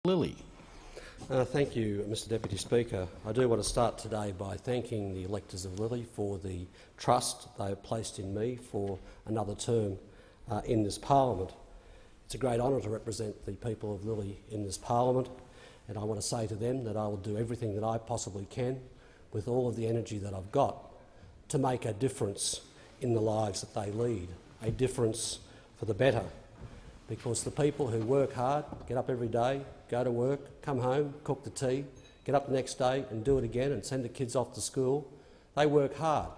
Lilly. Thank you, Mr Deputy Speaker. I do want to start today by thanking the electors of Lilly for the trust they have placed in me for another term in this parliament. It's a great honour to represent the people of Lilly in this parliament, and I want to say to them that I will do everything that I possibly can with all of the energy that I've got to make a difference in the lives that they lead, a difference for the better. Because the people who work hard, get up every day, go to work, come home, cook the tea, get up the next day and do it again and send the kids off to school, they work hard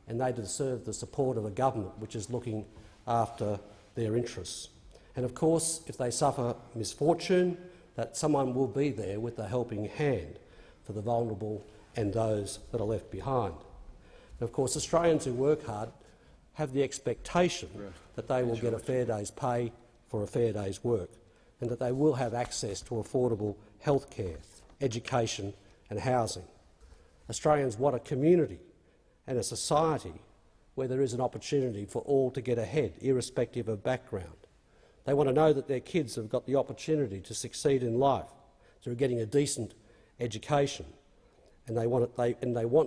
and they deserve the support of a government which is looking after their interests. And of course, if they suffer misfortune, that someone will be there with a helping hand for the vulnerable and those that are left behind. And of course, Australians who work hard have the expectation that they will get a fair day's pay for a fair day's work, and that they will have access to affordable health care, education and housing. Australians want a community and a society where there is an opportunity for all to get ahead, irrespective of background. They want to know that their kids have got the opportunity to succeed in life through getting a decent education, and they want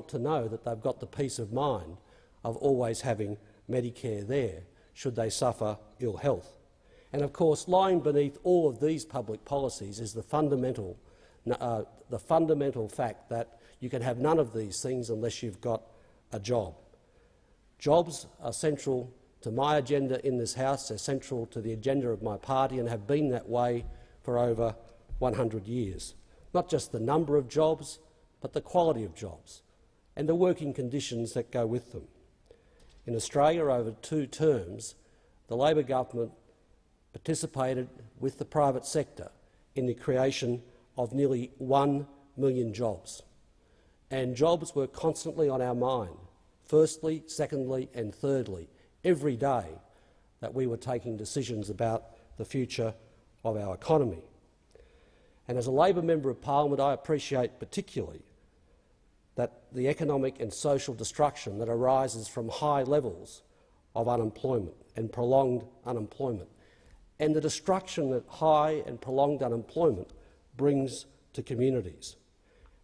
to know that they've got the peace of mind of always having Medicare there should they suffer ill health. And of course, lying beneath all of these public policies is the fundamental fact that you can have none of these things unless you've got a job. Jobs are central to my agenda in this House, they're central to the agenda of my party and have been that way for over 100 years. Not just the number of jobs, but the quality of jobs and the working conditions that go with them. In Australia, over 2 terms, the Labor government participated with the private sector in the creation of nearly 1 million jobs. And jobs were constantly on our mind, firstly, secondly and thirdly, every day that we were taking decisions about the future of our economy. And as a Labor Member of Parliament, I appreciate particularly that the economic and social destruction that arises from high levels of unemployment and prolonged unemployment, and the destruction that high and prolonged unemployment brings to communities.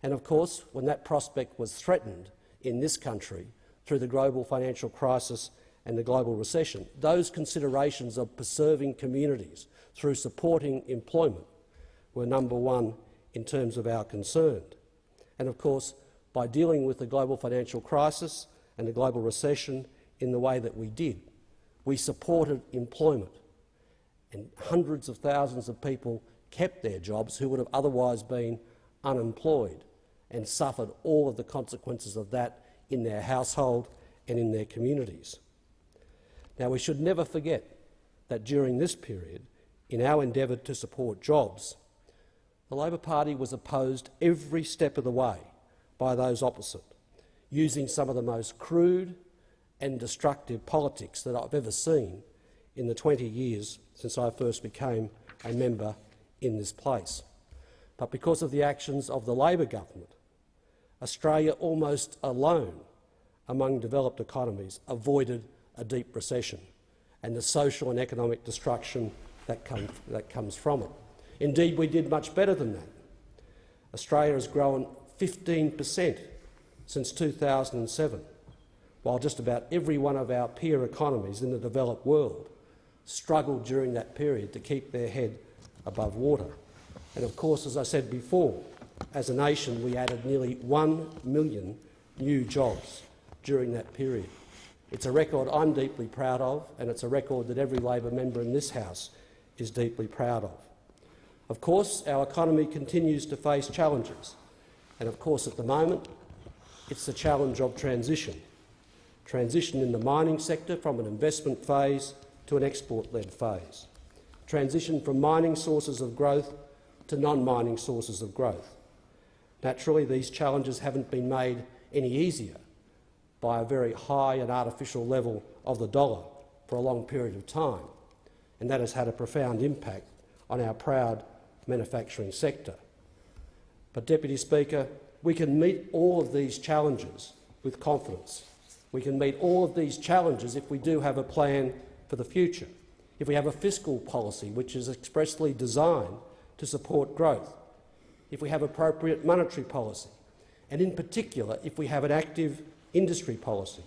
And of course, when that prospect was threatened in this country through the global financial crisis and the global recession, those considerations of preserving communities through supporting employment were number one in terms of our concern. And of course, by dealing with the global financial crisis and the global recession in the way that we did, we supported employment, and hundreds of thousands of people kept their jobs who would have otherwise been unemployed and suffered all of the consequences of that in their household and in their communities. Now, we should never forget that during this period, in our endeavour to support jobs, the Labor Party was opposed every step of the way by those opposite, using some of the most crude and destructive politics that I've ever seen in the 20 years since I first became a member in this place. But because of the actions of the Labor government, Australia, almost alone among developed economies, avoided a deep recession and the social and economic destruction that comes from it. Indeed, we did much better than that. Australia has grown 15% since 2007, while just about every one of our peer economies in the developed world struggled during that period to keep their head above water. And of course, as I said before, as a nation we added nearly 1 million new jobs during that period. It's a record I'm deeply proud of, and it's a record that every Labor member in this House is deeply proud of. Of course, our economy continues to face challenges, and of course at the moment it's the challenge of transition. Transition in the mining sector from an investment phase to an export-led phase. Transition from mining sources of growth to non-mining sources of growth. Naturally, these challenges haven't been made any easier by a very high and artificial level of the dollar for a long period of time, and that has had a profound impact on our proud manufacturing sector. But, Deputy Speaker, we can meet all of these challenges with confidence. We can meet all of these challenges if we do have a plan for the future, if we have a fiscal policy which is expressly designed to support growth, if we have appropriate monetary policy, and in particular if we have an active industry policy.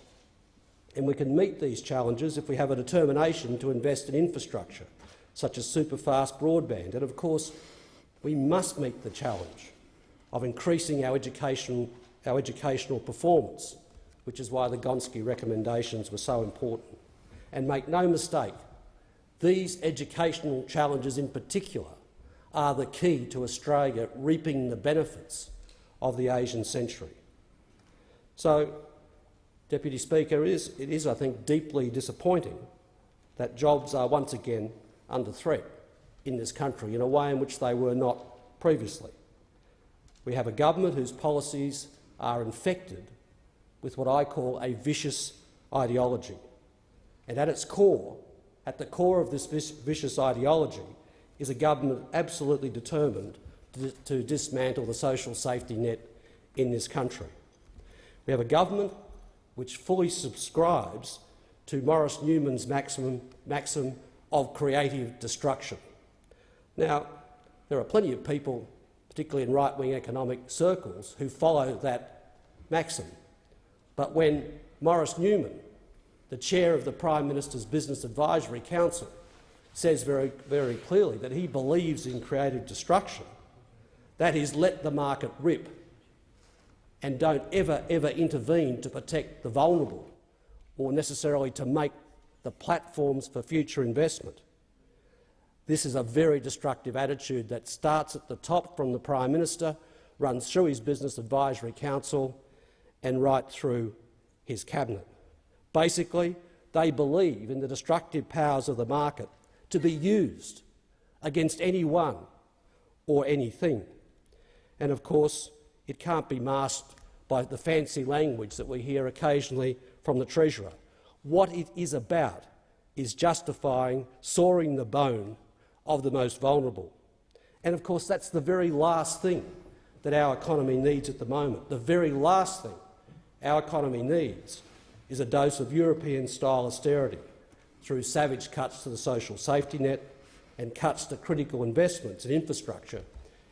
And we can meet these challenges if we have a determination to invest in infrastructure, such as super-fast broadband. And of course, we must meet the challenge of increasing our educational performance, which is why the Gonski recommendations were so important. And make no mistake, these educational challenges in particular are the key to Australia reaping the benefits of the Asian century. So, Deputy Speaker, it is, I think, deeply disappointing that jobs are once again under threat in this country in a way in which they were not previously. We have a government whose policies are infected with what I call a vicious ideology. And at its core, at the core of this vicious ideology, is a government absolutely determined to dismantle the social safety net in this country. We have a government which fully subscribes to Morris Newman's maxim of creative destruction. Now, there are plenty of people, particularly in right-wing economic circles, who follow that maxim. But when Morris Newman, the chair of the Prime Minister's Business Advisory Council, says very, very clearly that he believes in creative destruction, that is, let the market rip and don't ever intervene to protect the vulnerable or necessarily to make the platforms for future investment. This is a very destructive attitude that starts at the top from the Prime Minister, runs through his Business Advisory Council and right through his cabinet. Basically, they believe in the destructive powers of the market to be used against anyone or anything. And of course, it can't be masked by the fancy language that we hear occasionally from the Treasurer. What it is about is justifying sawing the bone of the most vulnerable. And of course, that's the very last thing that our economy needs at the moment. The very last thing our economy needs is a dose of European-style austerity through savage cuts to the social safety net and cuts to critical investments in infrastructure,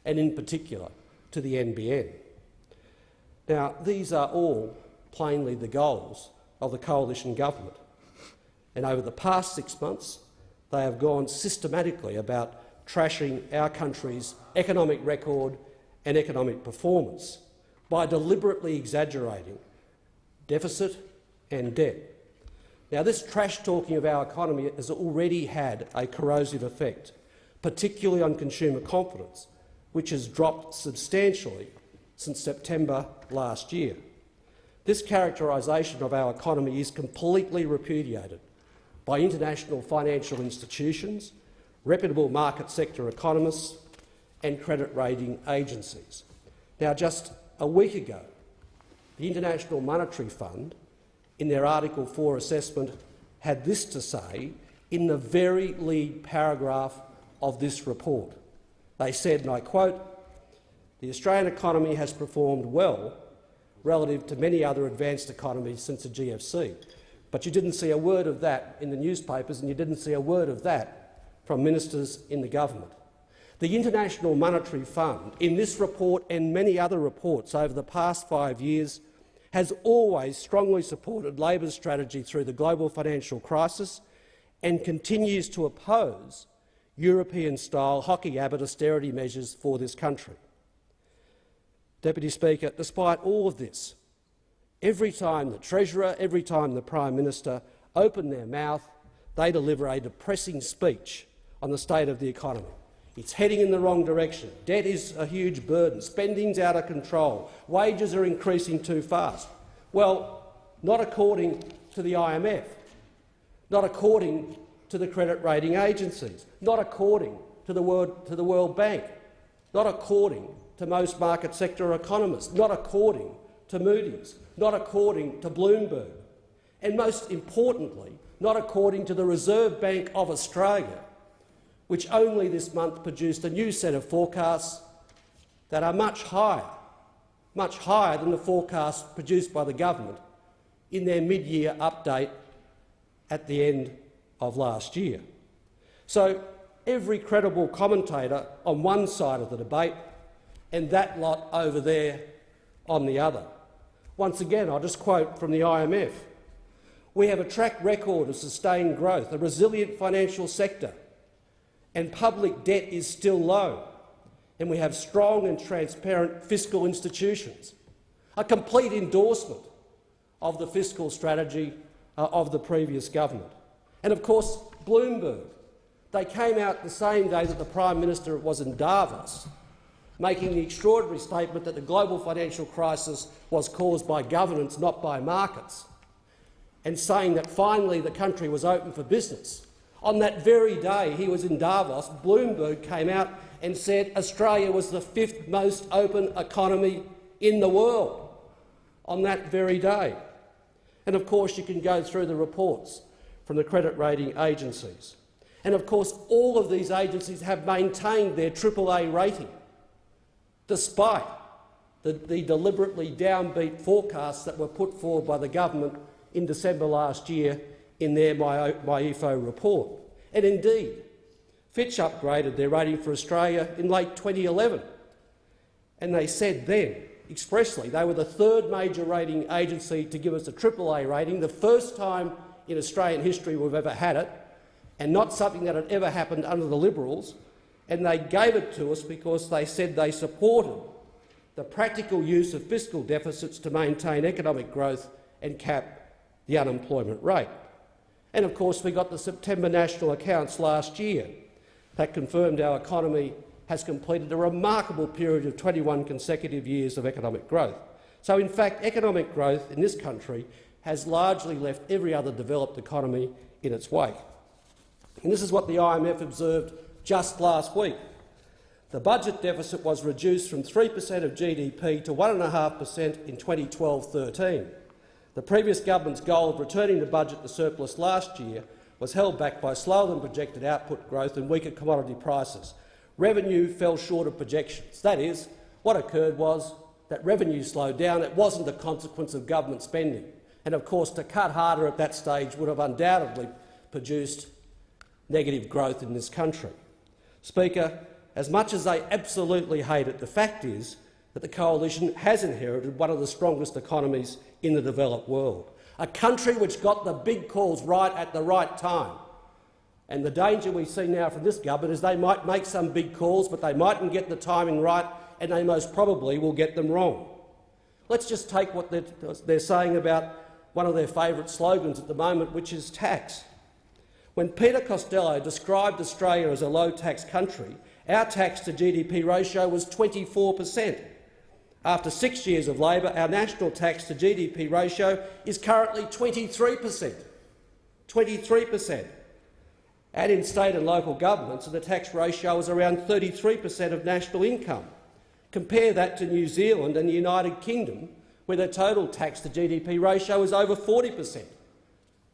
and in particular to the NBN. Now, these are all plainly the goals of the coalition government, and over the past 6 months they have gone systematically about trashing our country's economic record and economic performance by deliberately exaggerating deficit and debt. Now, this trash-talking of our economy has already had a corrosive effect, particularly on consumer confidence, which has dropped substantially since September last year. This characterisation of our economy is completely repudiated by international financial institutions, reputable market sector economists and credit rating agencies. Now, just a week ago, the International Monetary Fund, in their Article 4 assessment, had this to say in the very lead paragraph of this report. They said, and I quote, "The Australian economy has performed well relative to many other advanced economies since the GFC." But you didn't see a word of that in the newspapers, and you didn't see a word of that from ministers in the government. The International Monetary Fund, in this report and many other reports over the past 5 years, has always strongly supported Labor's strategy through the global financial crisis and continues to oppose European-style hockey-abbot austerity measures for this country. Deputy Speaker, despite all of this, every time the Treasurer, every time the Prime Minister open their mouth, they deliver a depressing speech on the state of the economy. It's heading in the wrong direction. Debt is a huge burden. Spending's out of control. Wages are increasing too fast. Well, not according to the IMF, not according to the credit rating agencies, not according to the World Bank, not according to most market sector economists, not according to Moody's, not according to Bloomberg, and most importantly, not according to the Reserve Bank of Australia, which only this month produced a new set of forecasts that are much higher than the forecasts produced by the government in their mid-year update at the end of last year. So every credible commentator on one side of the debate and that lot over there on the other. Once again, I'll just quote from the IMF. "We have a track record of sustained growth, a resilient financial sector, and public debt is still low, and we have strong and transparent fiscal institutions." A complete endorsement of the fiscal strategy of the previous government. And of course, Bloomberg. They came out the same day that the Prime Minister was in Davos, making the extraordinary statement that the global financial crisis was caused by governance, not by markets, and saying that finally the country was open for business. On that very day he was in Davos, Bloomberg came out and said Australia was the 5th most open economy in the world on that very day. And of course you can go through the reports from the credit rating agencies. And of course all of these agencies have maintained their AAA rating, despite the deliberately downbeat forecasts that were put forward by the government in December last year in their MyEFO report. And indeed, Fitch upgraded their rating for Australia in late 2011, and they said then, expressly, they were the 3rd major rating agency to give us a AAA rating, the first time in Australian history we've ever had it, and not something that had ever happened under the Liberals, and they gave it to us because they said they supported the practical use of fiscal deficits to maintain economic growth and cap the unemployment rate. And of course we got the September national accounts last year that confirmed our economy has completed a remarkable period of 21 consecutive years of economic growth. So in fact economic growth in this country has largely left every other developed economy in its wake. And this is what the IMF observed just last week. The budget deficit was reduced from 3% of GDP to 1.5% in 2012-13. The previous government's goal of returning the budget to surplus last year was held back by slower-than-projected output growth and weaker commodity prices. Revenue fell short of projections. That is, what occurred was that revenue slowed down. It wasn't a consequence of government spending. And of course, to cut harder at that stage would have undoubtedly produced negative growth in this country. Speaker, as much as they absolutely hate it, the fact is that the coalition has inherited one of the strongest economies in the developed world, a country which got the big calls right at the right time. And the danger we see now from this government is they might make some big calls, but they mightn't get the timing right, and they most probably will get them wrong. Let's just take what they're saying about one of their favourite slogans at the moment, which is tax. When Peter Costello described Australia as a low-tax country, our tax-to-GDP ratio was 24%. After 6 years of Labor, our national tax-to-GDP ratio is currently 23%. 23%. And in state and local governments, the tax ratio is around 33% of national income. Compare that to New Zealand and the United Kingdom, where the total tax-to-GDP ratio is over 40%.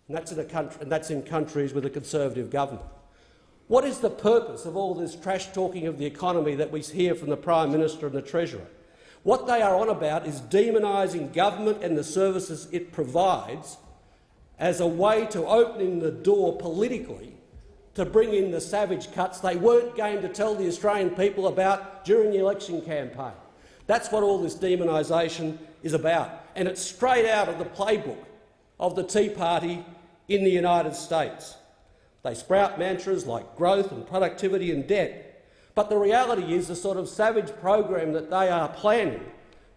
And that's in countries with a Conservative government. What is the purpose of all this trash-talking of the economy that we hear from the Prime Minister and the Treasurer? What they are on about is demonising government and the services it provides as a way to opening the door politically to bring in the savage cuts they weren't going to tell the Australian people about during the election campaign. That's what all this demonisation is about, and it's straight out of the playbook of the Tea Party in the United States. They sprout mantras like growth and productivity and debt, but the reality is the sort of savage program that they are planning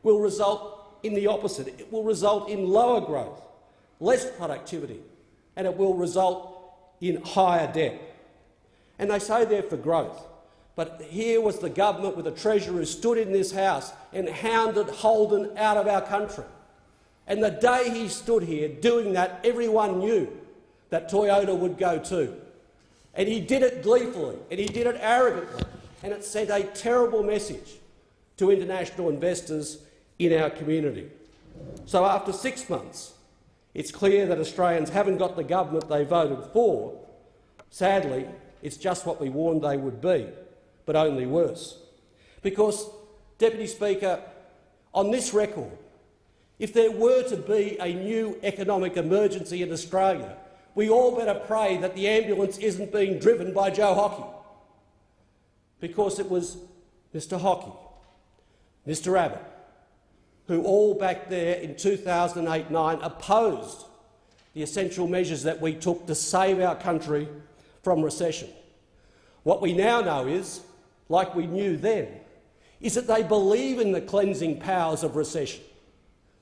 will result in the opposite. It will result in lower growth, less productivity, and it will result in higher debt. And they say they're for growth, but here was the government with a Treasurer who stood in this House and hounded Holden out of our country. And the day he stood here doing that, everyone knew that Toyota would go too. And he did it gleefully, and he did it arrogantly, and it sent a terrible message to international investors in our community. So after 6 months, it's clear that Australians haven't got the government they voted for. Sadly, it's just what we warned they would be, but only worse. Because, Deputy Speaker, on this record, if there were to be a new economic emergency in Australia, we all better pray that the ambulance isn't being driven by Joe Hockey. because it was Mr Hockey, Mr Abbott, who all back there in 2008-9 opposed the essential measures that we took to save our country from recession. What we now know is, like we knew then, is that they believe in the cleansing powers of recession.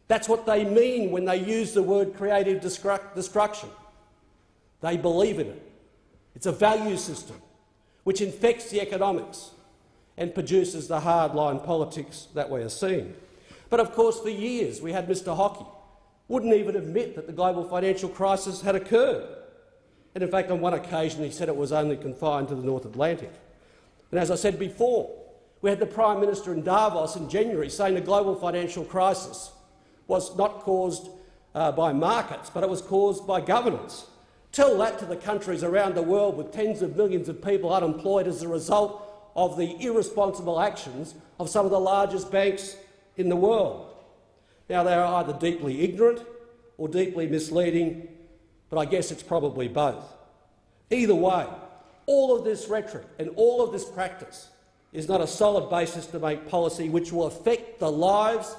That's what they mean when they use the word creative destruction. They believe in it. It's a value system which infects the economics and produces the hardline politics that we are seeing. But of course, for years we had Mr Hockey wouldn't even admit that the global financial crisis had occurred. And in fact, on one occasion he said it was only confined to the North Atlantic. And as I said before, we had the Prime Minister in Davos in January saying the global financial crisis was not caused by markets, but it was caused by governance. Tell that to the countries around the world with tens of millions of people unemployed as a result of the irresponsible actions of some of the largest banks in the world. Now, they are either deeply ignorant or deeply misleading, but I guess it's probably both. Either way, all of this rhetoric and all of this practice is not a solid basis to make policy which will affect the lives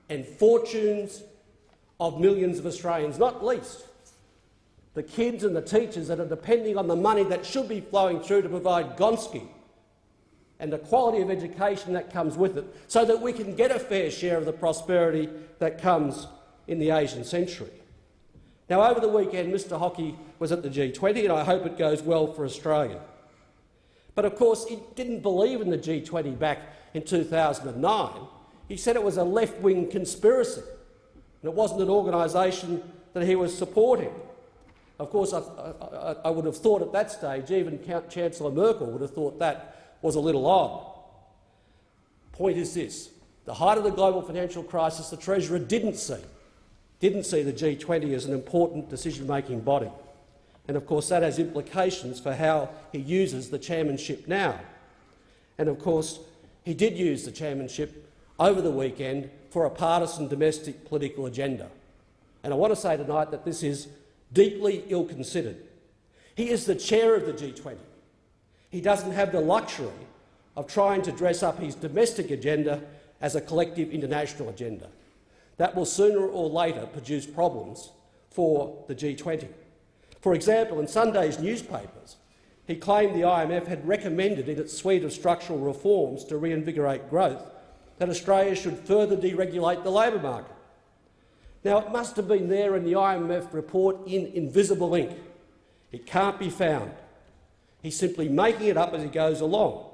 and fortunes of millions of Australians, not least the kids and the teachers that are depending on the money that should be flowing through to provide Gonski and the quality of education that comes with it, so that we can get a fair share of the prosperity that comes in the Asian century. Now, over the weekend, Mr Hockey was at the G20, and I hope it goes well for Australia. But of course, he didn't believe in the G20 back in 2009. He said it was a left-wing conspiracy, and it wasn't an organisation that he was supporting. Of course, I would have thought at that stage, even Chancellor Merkel would have thought that was a little odd. Point is this: the height of the global financial crisis, the Treasurer didn't see the G20 as an important decision-making body. And of course that has implications for how he uses the chairmanship now. And of course he did use the chairmanship over the weekend for a partisan domestic political agenda. And I want to say tonight that this is deeply ill-considered. He is the chair of the G20. He doesn't have the luxury of trying to dress up his domestic agenda as a collective international agenda. That will sooner or later produce problems for the G20. For example, in Sunday's newspapers, he claimed the IMF had recommended in its suite of structural reforms to reinvigorate growth that Australia should further deregulate the labour market. Now, it must have been there in the IMF report in invisible ink. It can't be found. He's simply making it up as he goes along.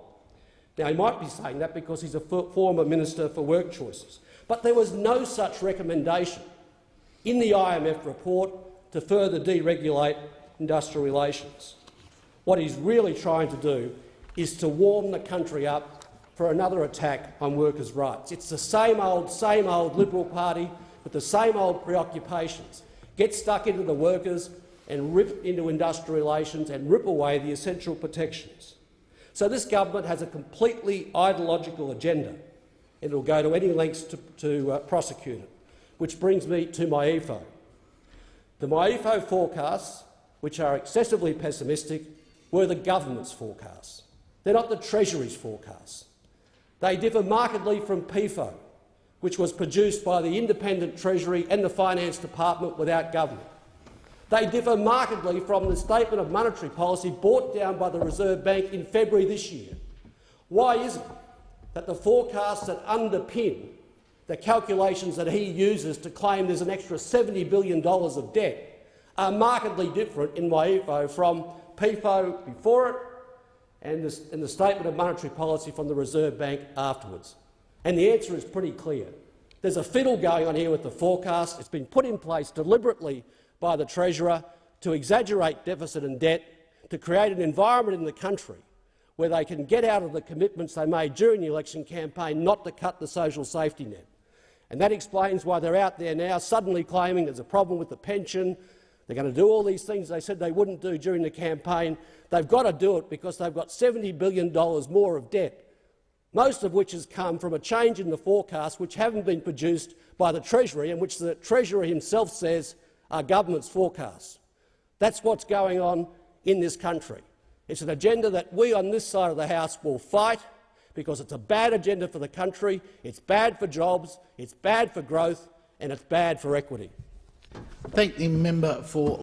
Now, he might be saying that because he's a former Minister for Work Choices, but there was no such recommendation in the IMF report to further deregulate industrial relations. What he's really trying to do is to warm the country up for another attack on workers' rights. It's the same old Liberal Party with the same old preoccupations. Get stuck into the workers and rip into industrial relations and rip away the essential protections. So this government has a completely ideological agenda, and it will go to any lengths to prosecute it, which brings me to my EFO. The MyEFO forecasts, which are excessively pessimistic, were the government's forecasts. They're not the Treasury's forecasts. They differ markedly from PIFO, which was produced by the independent Treasury and the Finance Department without government. They differ markedly from the Statement of Monetary Policy brought down by the Reserve Bank in February this year. Why is it that the forecasts that underpin the calculations that he uses to claim there's an extra $70 billion of debt are markedly different in MyEFO from PIFO before it and the Statement of Monetary Policy from the Reserve Bank afterwards? And the answer is pretty clear. There's a fiddle going on here with the forecast. It's been put in place deliberately by the Treasurer to exaggerate deficit and debt, to create an environment in the country where they can get out of the commitments they made during the election campaign not to cut the social safety net. And that explains why they're out there now suddenly claiming there's a problem with the pension. They're going to do all these things they said they wouldn't do during the campaign. They've got to do it because they've got $70 billion more of debt, most of which has come from a change in the forecast which haven't been produced by the Treasury and which the Treasurer himself says are government's forecasts. That's what's going on in this country. It's an agenda that we on this side of the House will fight, because it's a bad agenda for the country, it's bad for jobs, it's bad for growth and it's bad for equity. Thank the member for